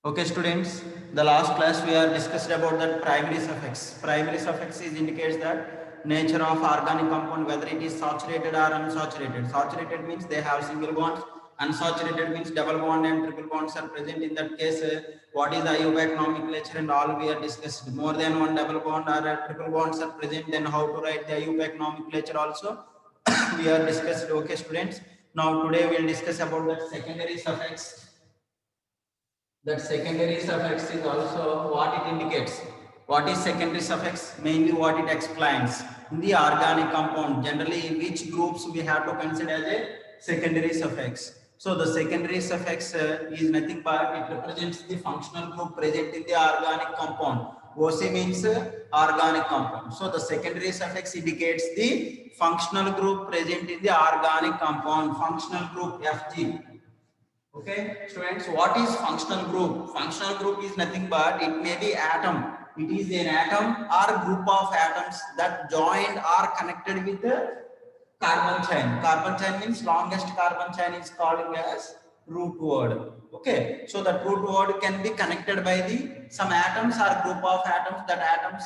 Okay, students, the last class we are discussed about that primary suffix. Primary suffix is indicates that nature of organic compound, whether it is saturated or unsaturated. Saturated means they have single bonds. Unsaturated means double bond and triple bonds are present. In that case, what is IUPAC nomenclature and all we are discussed. More than one double bond or triple bonds are present. Then how to write the IUPAC nomenclature also we are discussed. Okay, students. Now today we will discuss about that secondary suffix. That secondary suffix is also what it indicates. What is secondary suffix? Mainly what it explains. In the organic compound, generally which groups we have to consider as a secondary suffix. So the secondary suffix is nothing but it represents the functional group present in the organic compound. OC means organic compound. So the secondary suffix indicates the functional group present in the organic compound. Functional group FG. Okay, students, what is functional group? Functional group is nothing but it may be atom. It is an atom or group of atoms that joined or connected with the carbon chain. Carbon chain means longest carbon chain is called as root word. Okay, so that root word can be connected by the some atoms or group of atoms. That atoms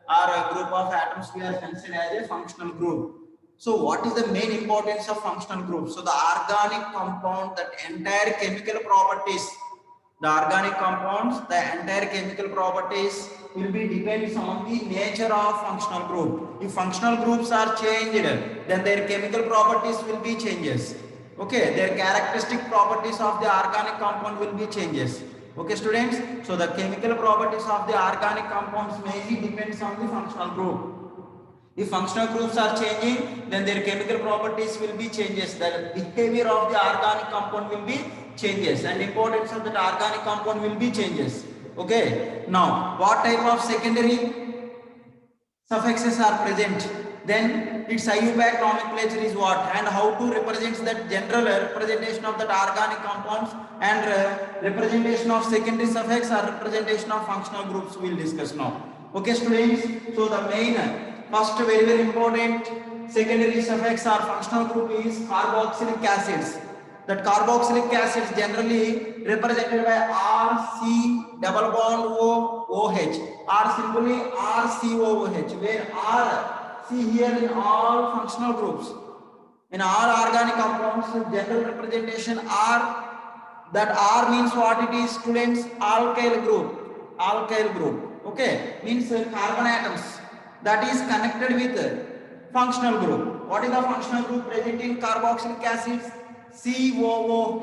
are a group of atoms we are considered as a functional group. So what is the main importance of functional group? So the organic compound, that entire chemical properties, the organic compounds, the entire chemical properties will be depends on the nature of functional group. If functional groups are changed, then their chemical properties will be changes. Okay, their characteristic properties of the organic compound will be changes. Okay, students. So the chemical properties of the organic compounds mainly depends on the functional group. If functional groups are changing, then their chemical properties will be changes. The behavior of the organic compound will be changes, and importance of that organic compound will be changes. Okay. Now, what type of secondary suffixes are present? Then its IUPAC nomenclature is what, and how to represent that general representation of that organic compounds, and representation of secondary suffix or representation of functional groups we will discuss now. Okay, students. So the main first very important secondary suffix or functional group is carboxylic acids. That carboxylic acids generally represented by RC double bond OH, or simply RCOOH, where R, see here in all functional groups, in all organic compounds, general representation R. That R means what it is, students? Alkyl group. Alkyl group. Okay, means carbon atoms that is connected with functional group. What is the functional group present in carboxylic acids? COOH.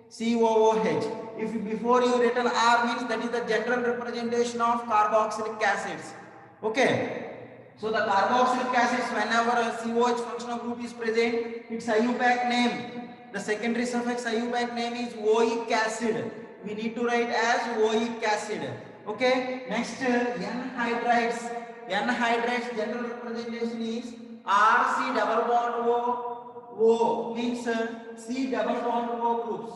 COOH. If before you written R means that is the general representation of carboxylic acids. Okay. So the carboxylic acids, whenever a COH functional group is present, its IUPAC name, the secondary suffix IUPAC name is oic acid. We need to write as oic acid. Okay. Next, anhydrides. Anhydrides general representation is RC double bond O means C double bond O groups.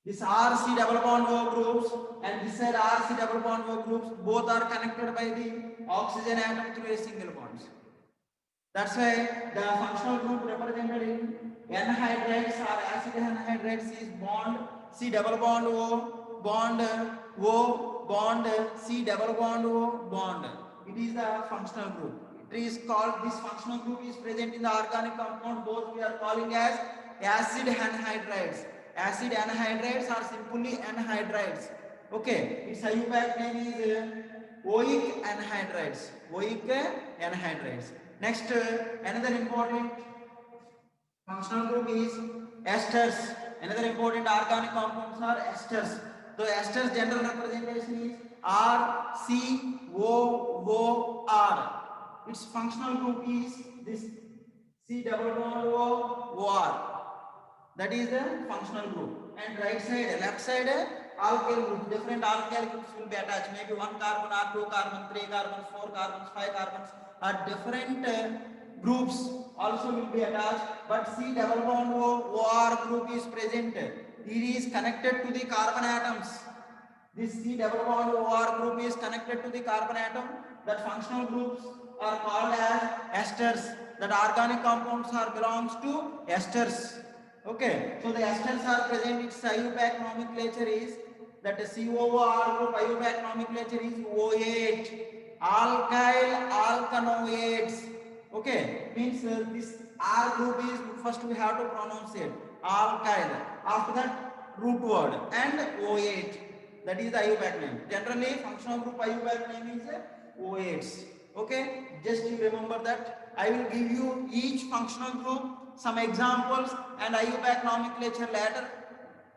This RC double bond O groups and this side RC double bond O groups, both are connected by the oxygen atom through a single bond. That's why the functional group represented in anhydrides or acid anhydrides is bond C double bond O bond C double bond O bond. It is the functional group. It is called, this functional group is present in the organic compound, those we are calling as acid anhydrides. Acid anhydrides are simply anhydrides. Okay, its IUPAC name is oic anhydrides. Oic anhydrides. Next, another important functional group is esters. Another important organic compounds are esters. The esters general representation is RCOOR. Its functional group is this C double bond OR. That is the functional group. And right side, left side, alkyl groups. Different alkyl groups will be attached. Maybe 1 carbon or 2 carbon, 3 carbons, 4 carbons, 5 carbons, or different groups also will be attached. But C double bond OR group is present. It is connected to the carbon atoms. This C double bond OR group is connected to the carbon atom. That functional groups are called as esters. That organic compounds are belongs to esters. Okay, so the esters are present. Its IUPAC nomenclature is that COOR group IUPAC nomenclature is O8. Alkyl alkanoates. Okay, means this R group is first we have to pronounce it. Alkyl. After that, root word and O8. That is the IUPAC name. Generally, functional group IUPAC name is O8s. Okay, just you remember that. I will give you each functional group some examples and IUPAC nomenclature later,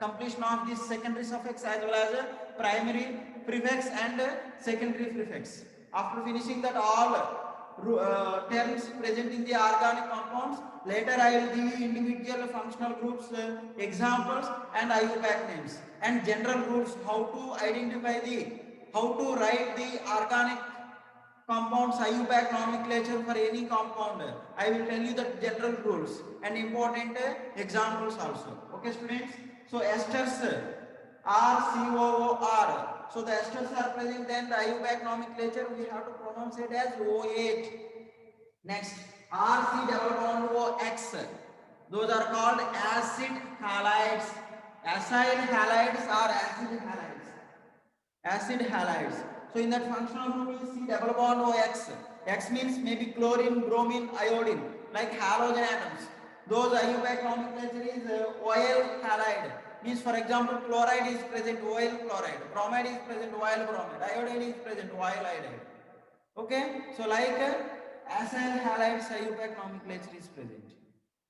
completion of this secondary suffix as well as a primary prefix and secondary prefix. After finishing that all terms present in the organic compounds, later I will give you individual functional groups examples and IUPAC names and general rules how to identify how to write the organic compounds IUPAC nomenclature for any compound. I will tell you the general rules and important examples also. Okay, students. So esters are COOR. So the esters are present, then the IUPAC nomenclature we have to pronounce it as O8. Next, RC double bond OX. Those are called acid halides. Acyl halides or acid halides. Acid halides. So in that functional group is C double bond OX. X means maybe chlorine, bromine, iodine, like halogen atoms. Those IUPAC nomenclature is oil halide. Means for example, chloride is present, oil chloride. Bromide is present, oil bromide. Iodine is present, oil iodide. Okay, so like acyl halides IUPAC nomenclature is present.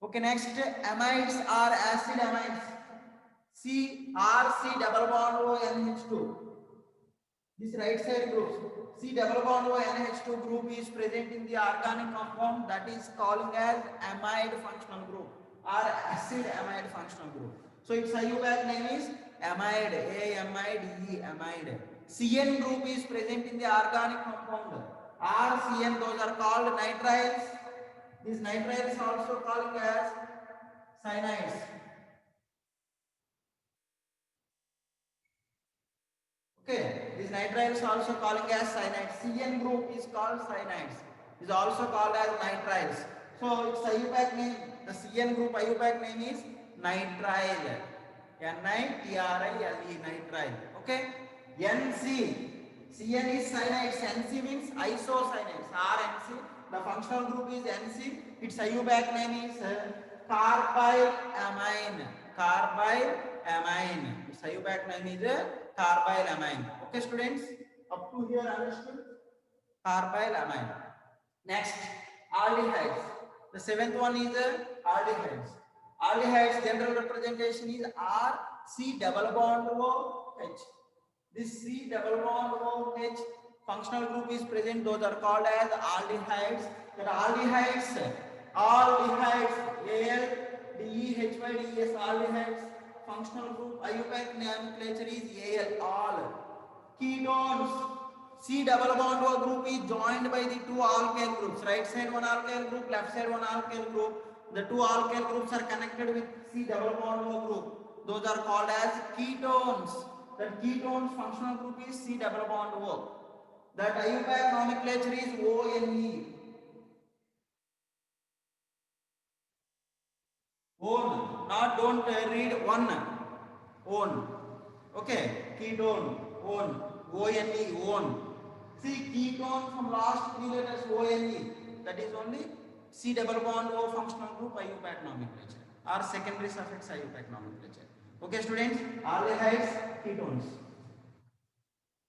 Okay, next amides are acid amides. CRC double bond O NH2. This right side group, C double bond O NH2 group is present in the organic compound that is calling as amide functional group or acid amide functional group. So its IUPAC name is amide, A-M-I-D-E, amide. CN group is present in the organic compound. RCN, those are called nitriles. These nitriles also called as cyanides. Okay, these nitriles also calling as cyanides. CN group is called cyanides. Is also called as nitriles. So its IUPAC name, the CN group IUPAC name is nitrile. N-I-T-R-I-L-E, nitrile. Okay. NC. CN is cyanides. NC means isocyanates. RNC. The functional group is NC. Its IUPAC name is carbyl amine. Carbyl amine. Its IUPAC name is carbyl amine. Okay, students. Up to here understood? Carbyl amine. Next, aldehydes. The seventh one is aldehydes. Aldehydes general representation is R C double bond O H. This C double bond O H functional group is present. Those are called as aldehydes. That aldehydes, aldehydes, Al D E H Y D E S aldehydes. Functional group IUPAC nomenclature is Al. All ketones. C double bond O group is joined by the two alkyl groups. Right side one alkyl group, left side one alkyl group. The two alkyl groups are connected with C double bond O group. Those are called as ketones. That ketones functional group is C double bond O. That IUPAC nomenclature is ONE. Own, not don't read one. Own. Okay, ketone, own, ONE, own. See, ketone from last three letters ONE. That is only C double bond O functional group IUPAC nomenclature or secondary suffix IUPAC nomenclature. Okay, students, aldehydes, ketones.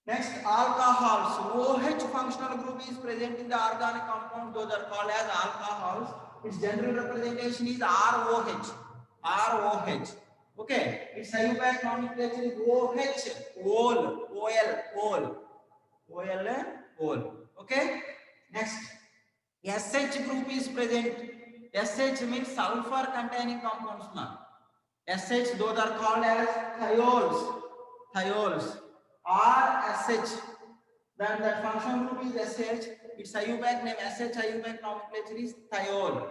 Next, alcohols. OH functional group is present in the organic compound. Those are called as alcohols. Its general representation is ROH. ROH. Okay. Its IUPAC nomenclature is OH. OL. OL. OL. OL. OL. Okay. Next, SH group is present. SH means sulfur containing compounds. SH, those are called as thiols. Thiols. RSH. Then that functional group is SH. Its IUPAC name SH IUPAC nomenclature is thiol.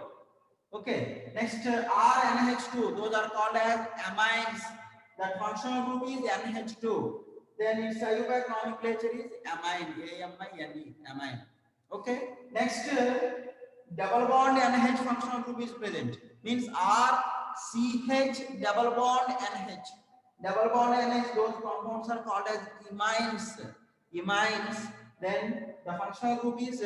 Okay. Next RNH2. Those are called as amines. That functional group is NH2. Then its IUPAC nomenclature is amine. A-M-I-N-E. Amine. Okay. Next double bond NH functional group is present. Means R CH double bond NH. Double bond NH, those compounds are called as imines. Imines. Then the functional group is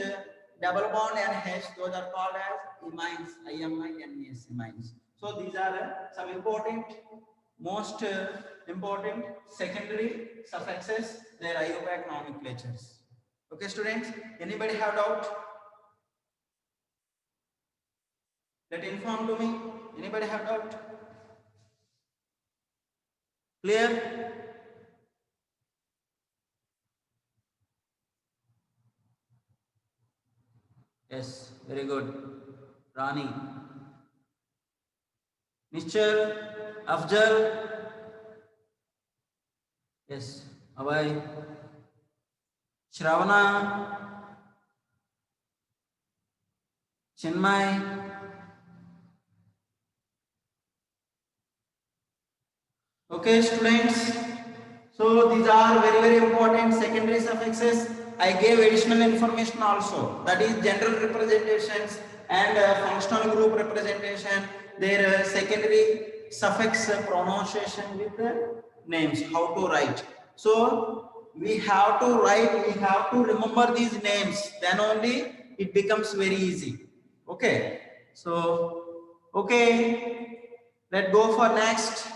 double bond NH. Those are called as imines. IMINES, imines. So these are some important, most important secondary suffixes, their IUPAC nomenclatures. Okay, students. Anybody have doubt? Let inform to me. Anybody have doubt? Clear? Yes, very good. Rani. Nishchal, Afjal. Yes, Abhay. Shravana. Chinmay. Okay, students. So these are very, very important secondary suffixes. I gave additional information also. That is general representations and functional group representation. Their secondary suffix pronunciation with the names. How to write. So we have to write. We have to remember these names. Then only it becomes very easy. Okay. So okay. Let's go for next.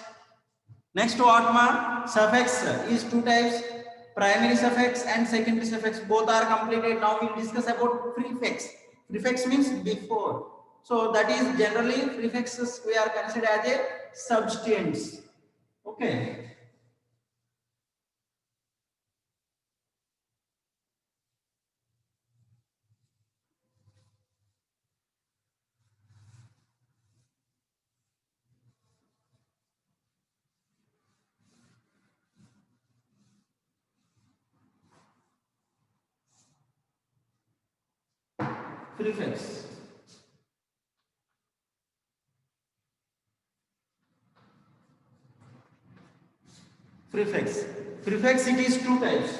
Next what ma? Suffix is two types, primary suffix and secondary suffix. Both are completed. Now we'll discuss about prefix. Prefix means before. So that is generally prefixes we are considered as a substituents. Okay. Prefix. Prefix. Prefix it is two types.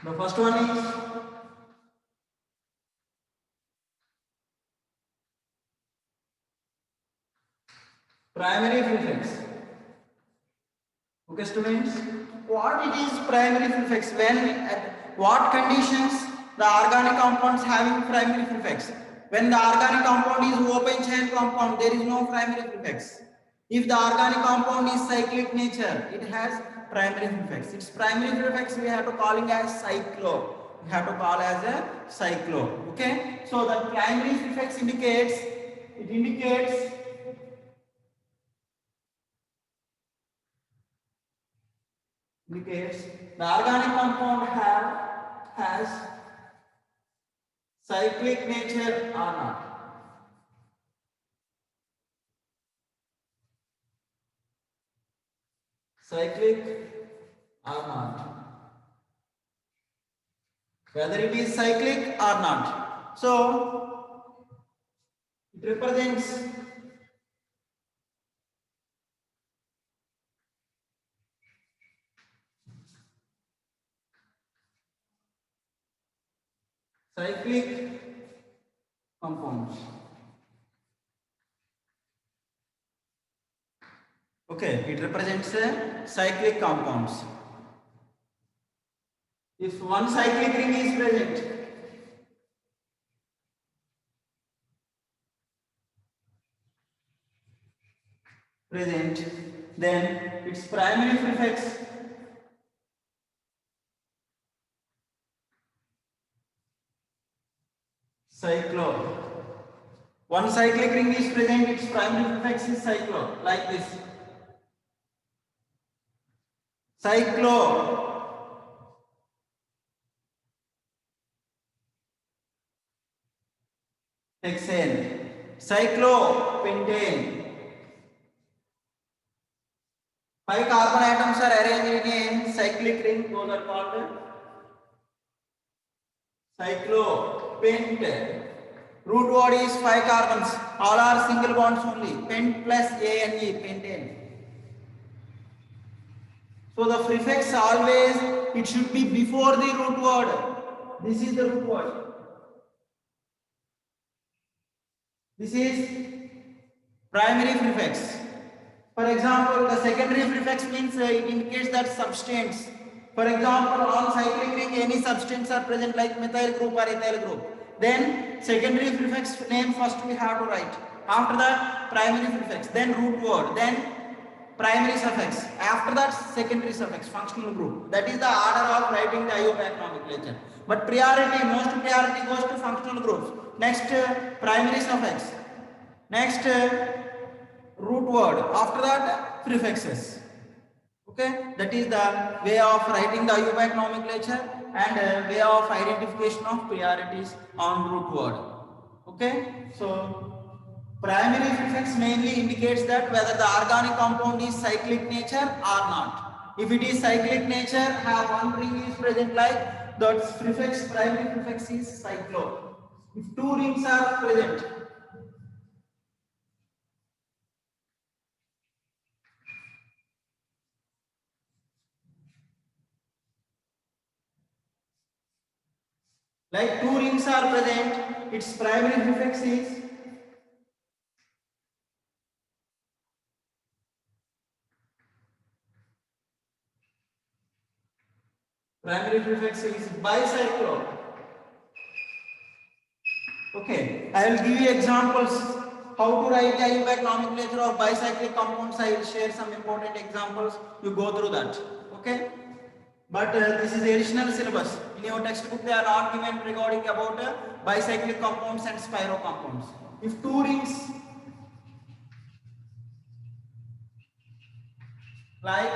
The first one is primary prefix. Okay, students. What it is primary prefix? When at what conditions the organic compounds having primary prefix? When the organic compound is open chain compound, there is no primary prefix. If the organic compound is cyclic nature, it has primary prefix. Its primary prefix we have to call it as cyclo. We have to call as a cyclo. Okay. So the primary prefix indicates the organic compound has cyclic nature or not. Cyclic or not. Whether it is cyclic or not. So it represents cyclic compounds. Okay, it represents cyclic compounds. If one cyclic ring is present, then its primary prefix cyclo. One cyclic ring is present, its primary prefix is cyclo, like this. Cyclo. Hexane. Cyclopentane. 5 carbon atoms are arranged in a cyclic ring. Those are called cyclopent. Root word is 5 carbons. All are single bonds only. Pent plus ane, pentane. So the prefix always it should be before the root word. This is the root word. This is primary prefix. For example, the secondary prefix means it indicates that substance. For example, on cyclic ring, any substance are present like methyl group or ethyl group. Then secondary prefix name first we have to write. After that, primary prefix, then root word, then primary suffix. After that, secondary suffix, functional group. That is the order of writing the IUPAC nomenclature. But priority, most priority goes to functional groups. Next, primary suffix. Next, root word. After that, prefixes. Okay, that is the way of writing the IUPAC nomenclature and way of identification of priorities on root word. Okay, so primary prefix mainly indicates that whether the organic compound is cyclic nature or not. If it is cyclic nature, have one ring is present like that prefix, primary prefix is cyclo. If two rings are present, like two rings are present, its primary prefix is bicyclo. Okay, I will give you examples how to write the IUPAC nomenclature of bicyclic compounds. I will share some important examples. You go through that. Okay, but this is the additional syllabus. In your textbook, they are not given regarding about bicyclic compounds and spiro compounds. If two rings like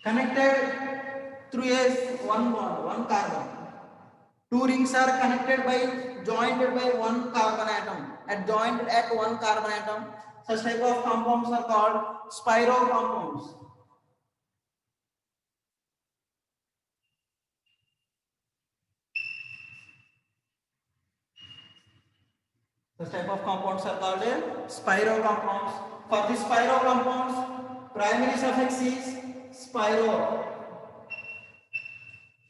connected through a one bond, one carbon. Two rings are connected by joined by one carbon atom. At joined at one carbon atom, such type of compounds are called spiro compounds. Such type of compounds are called spiro compounds. For the spiro compounds, primary suffix is spiro.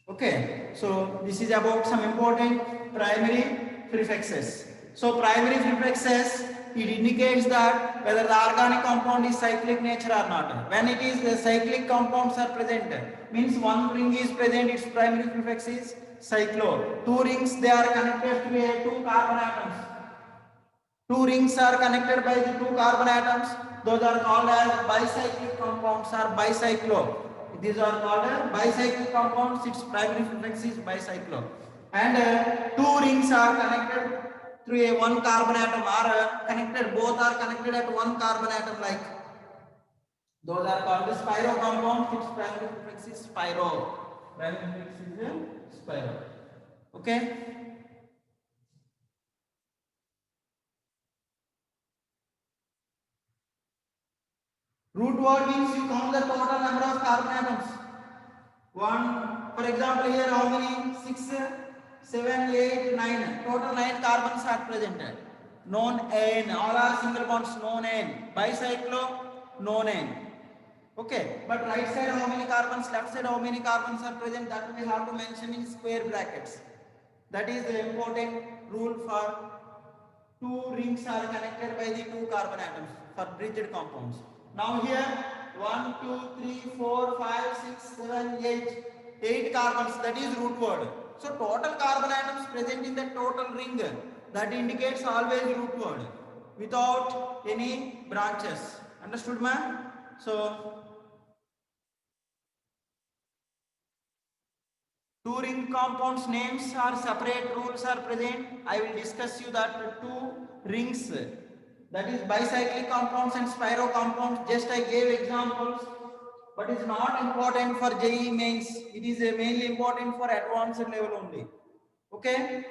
Okay, so this is about some important primary prefixes. So primary prefixes, it indicates that whether the organic compound is cyclic nature or not. When it is the cyclic compounds are present, means one ring is present, its primary prefix is cyclo. Two rings, they are connected to a two carbon atoms. Two rings are connected by the two carbon atoms. Those are called as bicyclic compounds or bicyclo. These are called bicyclic compounds. Its primary prefix is bicyclo. And two rings are connected through a one carbon atom or connected. Both are connected at one carbon atom. Like those are called spiro compounds. Its primary prefix is spiro. Primary prefix is spiro. Okay. Root word means you count the total number of carbon atoms. One, for example, here how many? 6, 7, 8, 9. Total 9 carbons are present. Known N. All are single bonds. Known N. Bicyclo. Known N. Okay. But right side how many carbons? Left side how many carbons are present? That we have to mention in square brackets. That is the important rule for two rings are connected by the two carbon atoms for bridged compounds. Now here 1, 2, 3, 4, 5, 6, 7, 8. 8 carbons, that is root word. So total carbon atoms present in the total ring, that indicates always root word without any branches. Understood, ma'am? So two ring compounds names are separate, rules are present. I will discuss you that two rings, that is bicyclic compounds and spiro compounds. Just I gave examples, but it's not important for JEE mains. It is mainly important for advanced level only. Okay.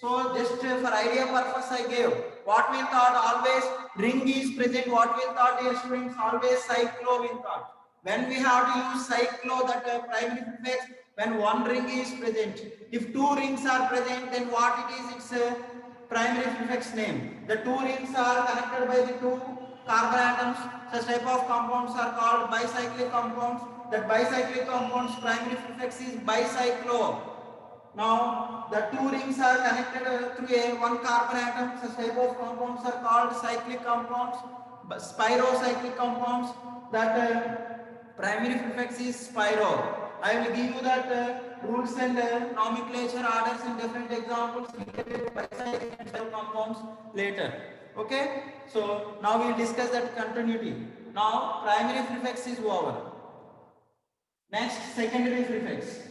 So just for idea purpose I gave. What we thought always ring is present. What we thought, dear students, always cyclo we thought. When we have to use cyclo, that primary prefix, when one ring is present. If two rings are present, then what it is? It's primary prefix name. The two rings are connected by the two carbon atoms. Such type of compounds are called bicyclic compounds. That bicyclic compounds primary prefix is bicyclo. Now the two rings are connected through a one carbon atom. Such type of compounds are called cyclic compounds, spirocyclic compounds. That primary prefix is spiro. I will give you that rules and nomenclature orders and different examples related to bicyclic and spiral compounds later. Okay, so now we will discuss that continuity. Now primary prefix is over. Next, secondary prefix.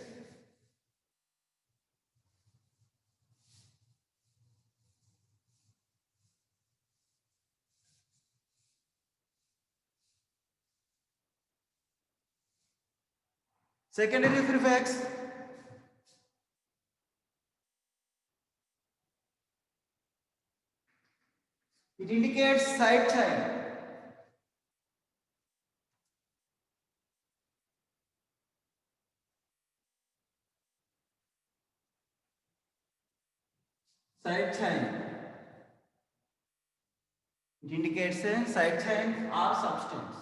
Secondary prefix it indicates side chain. Side chain. It indicates a side chain or substance.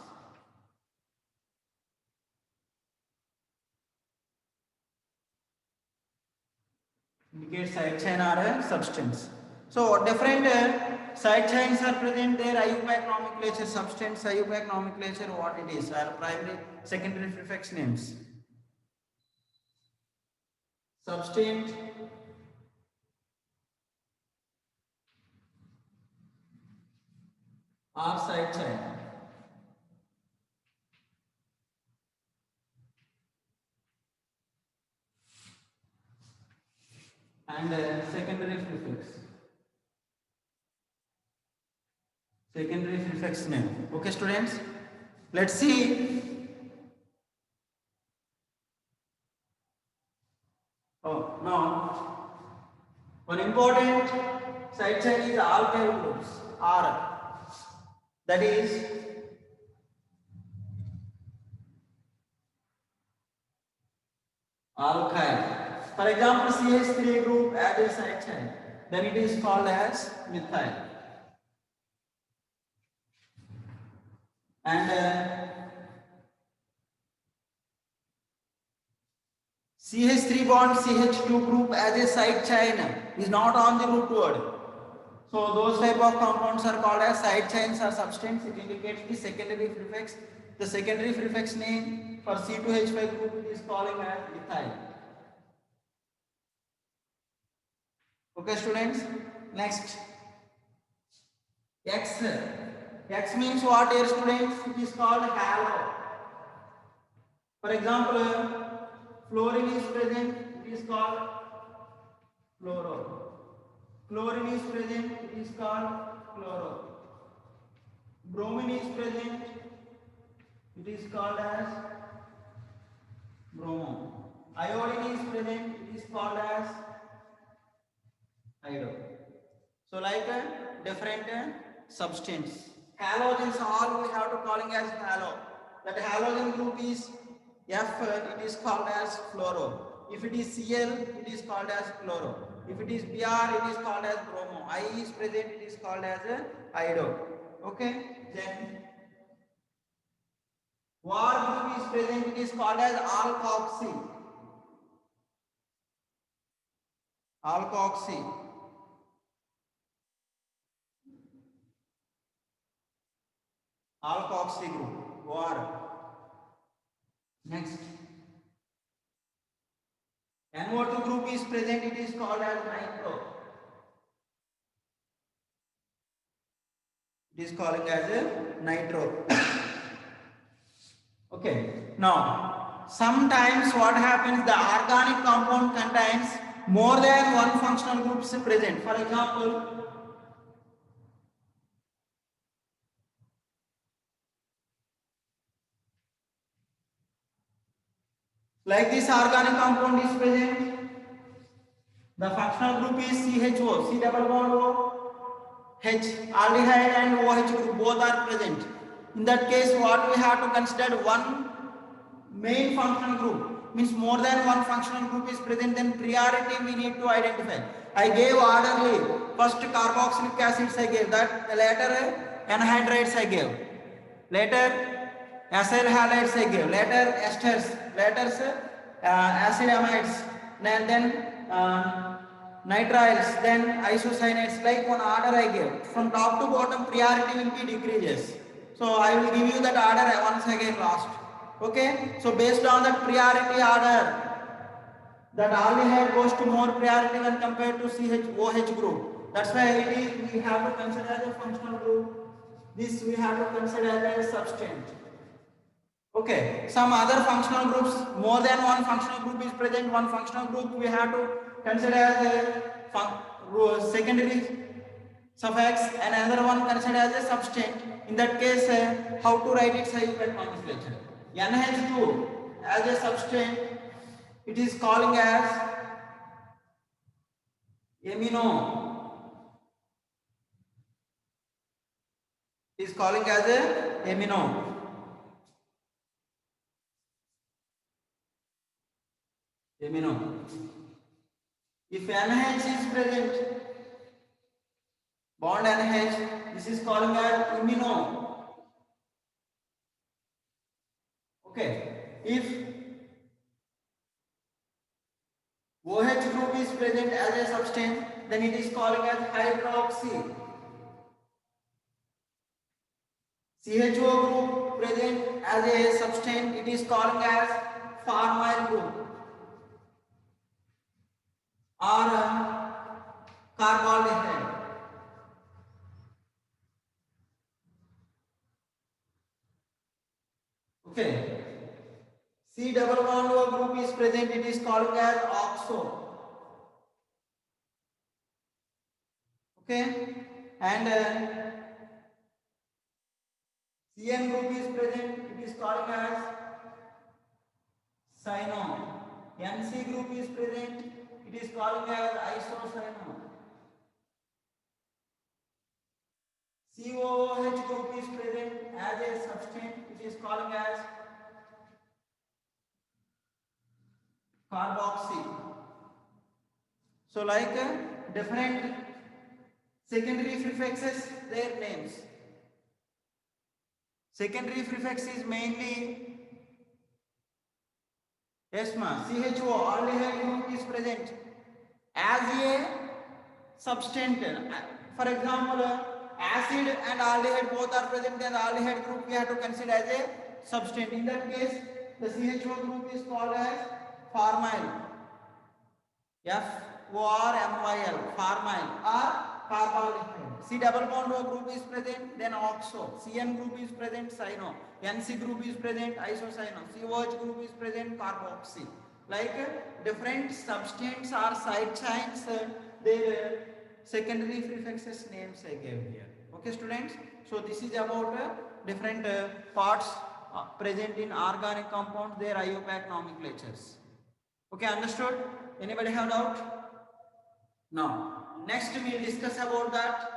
Indicates side chain or a substance. So different side chains are present there. IUPAC nomenclature, substance, IUPAC nomenclature, what it is, are primary, secondary prefix names. Substance, or side chain. And secondary prefix. Secondary prefix name. Okay, students, let's see. Oh, now one important side chain is alkyl groups, R. That is alkyl. For example, CH3 group as a side chain, then it is called as methyl. And CH3 bond CH2 group as a side chain is not on the root word. So those type of compounds are called as side chains or substance. It indicates the secondary prefix. The secondary prefix name for C2H5 group is calling as methyl. Okay, students. Next, X. X means what, dear students? It is called halo. For example, fluorine is present. It is called fluoro. Chlorine is present. It is called chloro. Bromine is present. It is called as bromo. Iodine is present. It is called as iodo. So like a different substance. Halogens, all we have to calling as halo. That halogen group is F, it is called as fluoro. If it is Cl, it is called as chloro. If it is Br, it is called as bromo. I is present, it is called as iodo. Okay, then War group is present, it is called as alkoxy. Alkoxy. Alkoxy group. War. Next. NO2 group is present, it is called as nitro. It is calling as a nitro. Okay. Now, sometimes what happens, the organic compound contains more than one functional group is present. For example, like this organic compound is present. The functional group is CHO, C double bond O, H, aldehyde and OH group both are present. In that case, what we have to consider, one main functional group, means more than one functional group is present, then priority we need to identify. I gave orderly. First carboxylic acids I gave, that later anhydrides I gave. Later acyl halides I gave. Later esters. Later acid amides. And then nitriles. Then isocyanates. Like one order I gave. From top to bottom priority will be decreases. So I will give you that order once again last. Okay. So based on that priority order, that aldehyde goes to more priority when compared to CH-OH group. That's why it is, we have to consider as a functional group. This we have to consider as a substance. Okay, some other functional groups, more than one functional group is present. One functional group we have to consider as a secondary suffix, and another one considered as a substance. In that case, how to write its IUPAC nomenclature? NH2 as a substance, it is calling as amino. Is calling as a amino. Amino. If NH is present, bond NH, this is calling as imino. Okay. If OH group is present as a substance, then it is calling as hydroxy. CHO group present as a substance, it is calling as formyl group or carbaldehyde. Okay. C double bond O group is present, it is calling as oxo. Okay. And CN group is present, it is calling as cyano. NC group is present, it is calling as isocyano. COOH group is present as a substance, it is calling as carboxy. So like different secondary prefixes, their names. Secondary prefix is mainly ESMA. CHO, aldehyde group is present as a substance. For example, acid and aldehyde both are present, then the aldehyde group we have to consider as a substance. In that case, the CHO group is called as formyl. FORMYL, formyl or carbaldehyde. C double bond O group is present, then oxo. CN group is present, cyano. NC group is present, isocyano. COH group is present, carboxy. Like different substance or side chains, their secondary prefixes names I gave here. Okay, students. So this is about different parts present in organic compounds, their IUPAC nomenclatures. Okay, understood? Anybody have doubt? Now, next we will discuss about that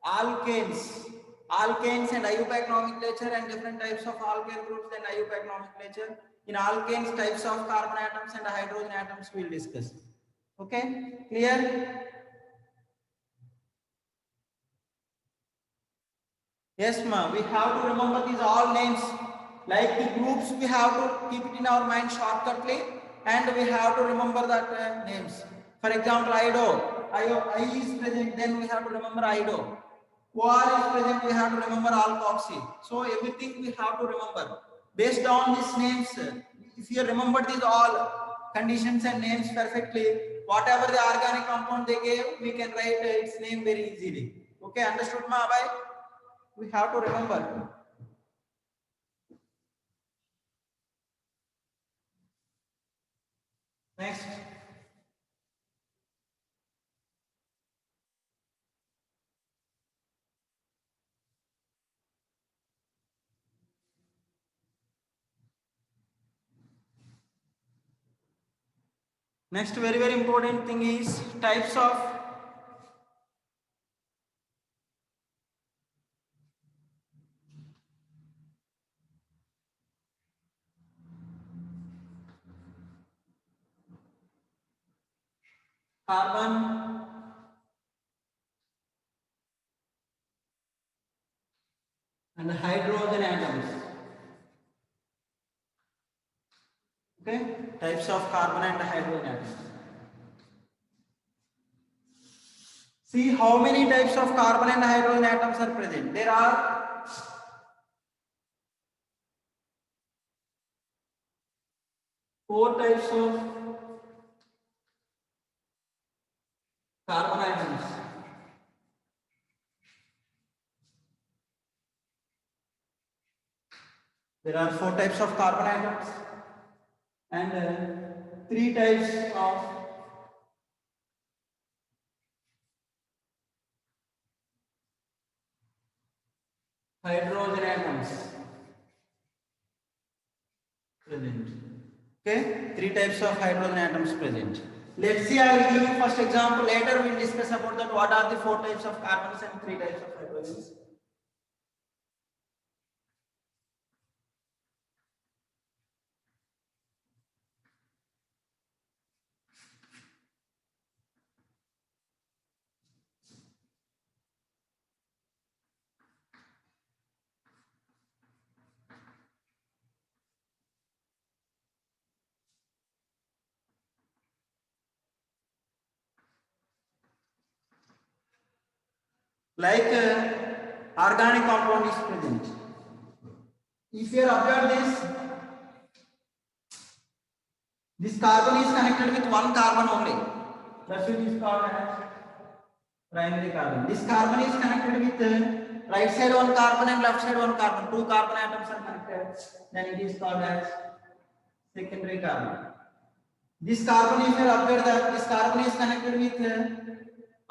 alkanes and IUPAC nomenclature and different types of alkane groups and IUPAC nomenclature. In alkanes, types of carbon atoms and hydrogen atoms we will discuss. Okay, clear? Yes, ma'am. We have to remember these all names. Like the groups, we have to keep it in our mind shortcutly, and we have to remember that names. For example, I is present, then we have to remember ido. OR is present, we have to remember alkoxy. So everything we have to remember. Based on these names, if you remember these all conditions and names perfectly, whatever the organic compound they gave, we can write its name very easily. Okay, understood, ma? Bye. We have to remember. Next. Next very important thing is types of carbon atoms. Okay, types of carbon and hydrogen atoms. See how many types of carbon and hydrogen atoms are present. There are 4 types of carbon atoms. There are 4 types of carbon atoms and 3 types of hydrogen atoms present. Okay, 3 types of hydrogen atoms present. Let's see, I will give you first example. Later we will discuss about that. What are the 4 types of carbons and 3 types of hydrogens. Like organic compound is present. If you observe this carbon is connected with one carbon only. That's why it is called as primary carbon. This carbon is connected with right side one carbon and left side one carbon. 2 carbon atoms are connected. Then it is called as secondary carbon. This carbon, if you observe that this carbon is connected with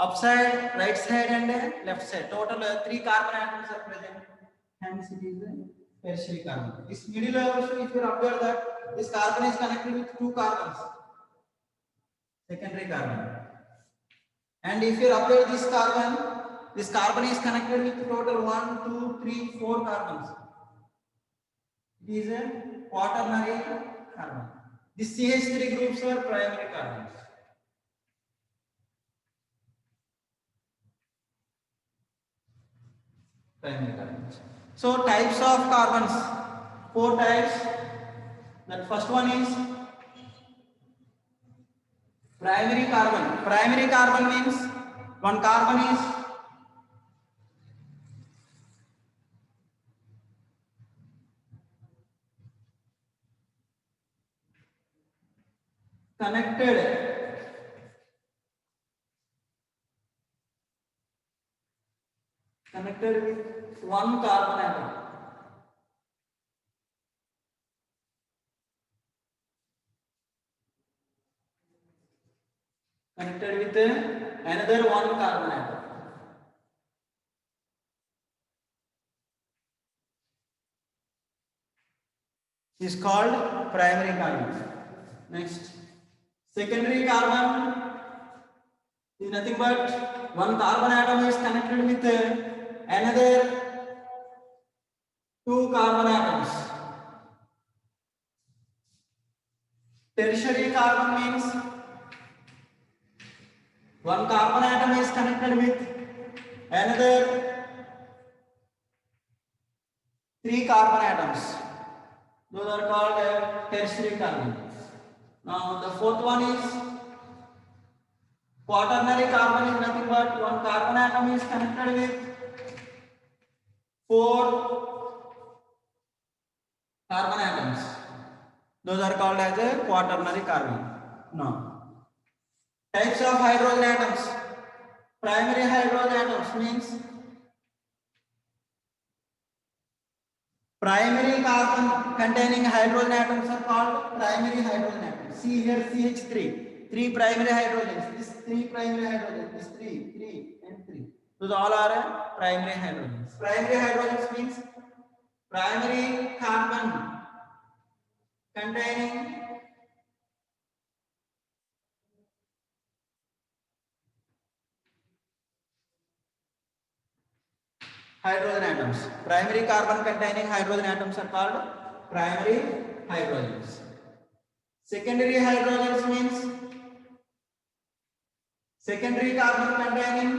upside, right side and left side. Total 3 carbon atoms are present. Hence it is a tertiary carbon. This middle also, if you observe that this carbon is connected with 2 carbons. Secondary carbon. And if you observe this carbon is connected with total 1, 2, 3, 4 carbons. It is a quaternary carbon. These CH3 groups are primary carbons. Primary carbons. So types of carbons, 4 types. The first one is primary carbon. Primary carbon means one carbon is connected with one carbon atom. Connected with another one carbon atom. Is called primary carbon. Next, secondary carbon is nothing but one carbon atom is connected with another 2 carbon atoms. Tertiary carbon means one carbon atom is connected with another 3 carbon atoms. Those are called tertiary carbon. Now the fourth one is quaternary carbon is nothing but one carbon atom is connected with 4 carbon atoms. Those are called as a quaternary carbon. Now, types of hydrogen atoms. Primary hydrogen atoms means primary carbon containing hydrogen atoms are called primary hydrogen atoms. See here CH3, 3 primary hydrogens. This 3 primary hydrogens. This 3 and 3. Those all are primary hydrogens. Primary hydrogens means primary carbon containing hydrogen atoms. Primary carbon containing hydrogen atoms are called primary hydrogens. Secondary hydrogens means secondary carbon containing